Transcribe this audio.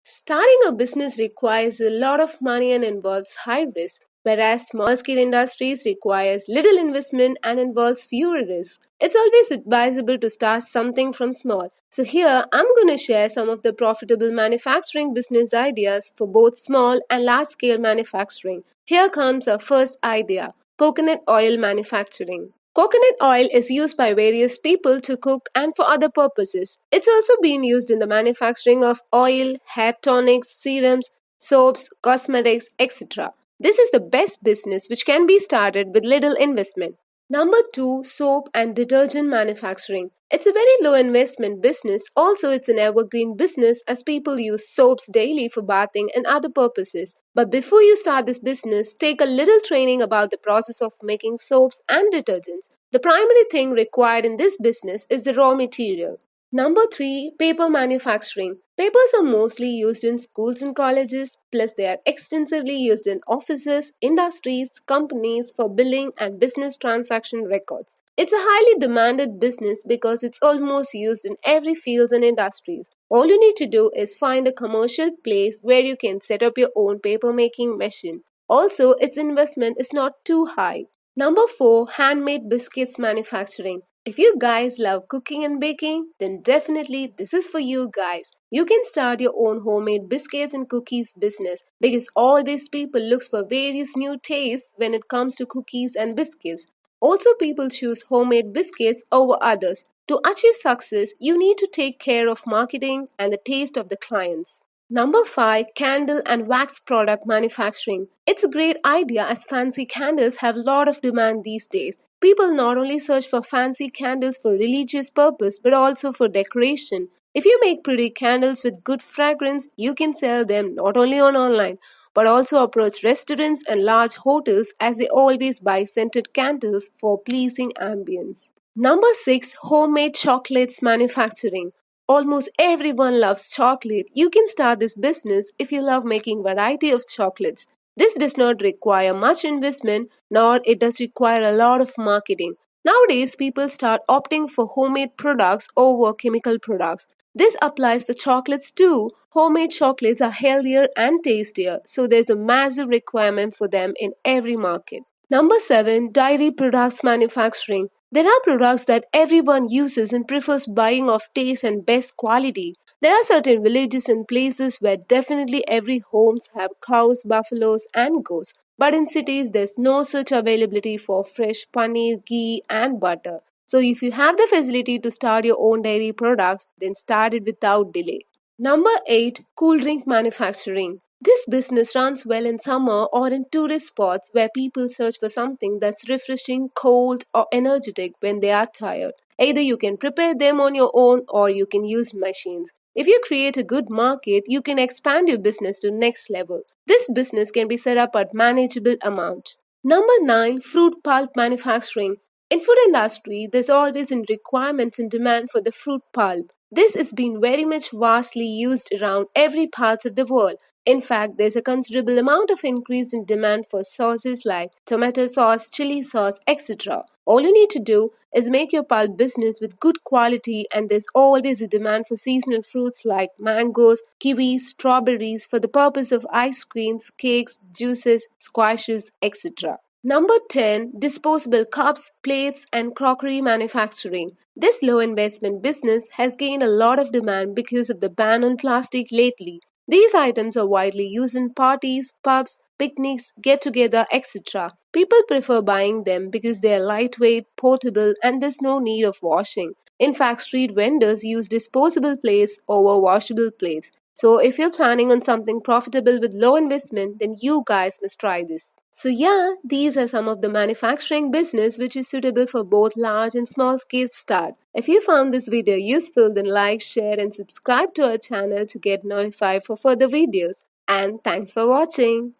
Starting a business requires a lot of money and involves high risk, whereas small scale industries requires little investment and involves fewer risks. It's always advisable to start something from small. So here I'm going to share some of the profitable manufacturing business ideas for both small and large scale manufacturing. Here comes our first idea: coconut oil manufacturing. Coconut oil is used by various people to cook and for other purposes. It's also been used in the manufacturing of oil, hair tonics, serums, soaps, cosmetics, etc. This is the best business which can be started with little investment. Number 2, soap and detergent manufacturing. It's a very low investment business. Also, it's an evergreen business as people use soaps daily for bathing and other purposes. But before you start this business, take a little training about the process of making soaps and detergents. The primary thing required in this business is the raw material. Number 3, paper manufacturing. Papers are mostly used in schools and colleges, plus they are extensively used in offices, industries, companies for billing and business transaction records. It's a highly demanded business because it's almost used in every field and industries. All you need to do is find a commercial place where you can set up your own paper making machine. Also, its investment is not too high. Number 4, handmade biscuits manufacturing. If you guys love cooking and baking, then definitely this is for you guys. You can start your own homemade biscuits and cookies business because always people looks for various new tastes when it comes to cookies and biscuits. Also, people choose homemade biscuits over others. To achieve success, you need to take care of marketing and the taste of the clients. Number 5, candle and wax product manufacturing. It's a great idea as fancy candles have a lot of demand these days. People not only search for fancy candles for religious purpose but also for decoration. If you make pretty candles with good fragrance, you can sell them not only on online but also approach restaurants and large hotels as they always buy scented candles for pleasing ambience. Number 6, homemade chocolates manufacturing. Almost everyone loves chocolate. You can start this business if you love making variety of chocolates. This does not require much investment nor it does require a lot of marketing. Nowadays people start opting for homemade products over chemical products. This applies for chocolates too. Homemade chocolates are healthier and tastier, so there's a massive requirement for them in every market. Number 7, dairy products manufacturing. There are products that everyone uses and prefers buying of taste and best quality. There are certain villages and places where definitely every homes have cows, buffaloes and goats. But in cities there's no such availability for fresh paneer, ghee and butter. So if you have the facility to start your own dairy products, then start it without delay. Number 8, cool drink manufacturing. This business runs well in summer or in tourist spots where people search for something that's refreshing, cold, or energetic when they are tired. Either you can prepare them on your own or you can use machines. If you create a good market, you can expand your business to next level. This business can be set up at manageable amount. Number 9, fruit pulp manufacturing. In food industry, there's always a requirement and demand for the fruit pulp. This is being very much vastly used around every parts of the world. In fact, there's a considerable amount of increase in demand for sauces like tomato sauce, chili sauce, etc. All you need to do is make your pulp business with good quality, and there's always a demand for seasonal fruits like mangoes, kiwis, strawberries for the purpose of ice creams, cakes, juices, squashes, etc. Number 10, disposable cups, plates, and crockery manufacturing. This low investment business has gained a lot of demand because of the ban on plastic lately. These items are widely used in parties, pubs, picnics, get together, etc. People prefer buying them because they are lightweight, portable, and there's no need of washing. In fact, street vendors use disposable plates over washable plates. So, if you're planning on something profitable with low investment, then you guys must try this. So yeah, these are some of the manufacturing business which is suitable for both large and small scale start. If you found this video useful, then like, share and subscribe to our channel to get notified for further videos. And thanks for watching.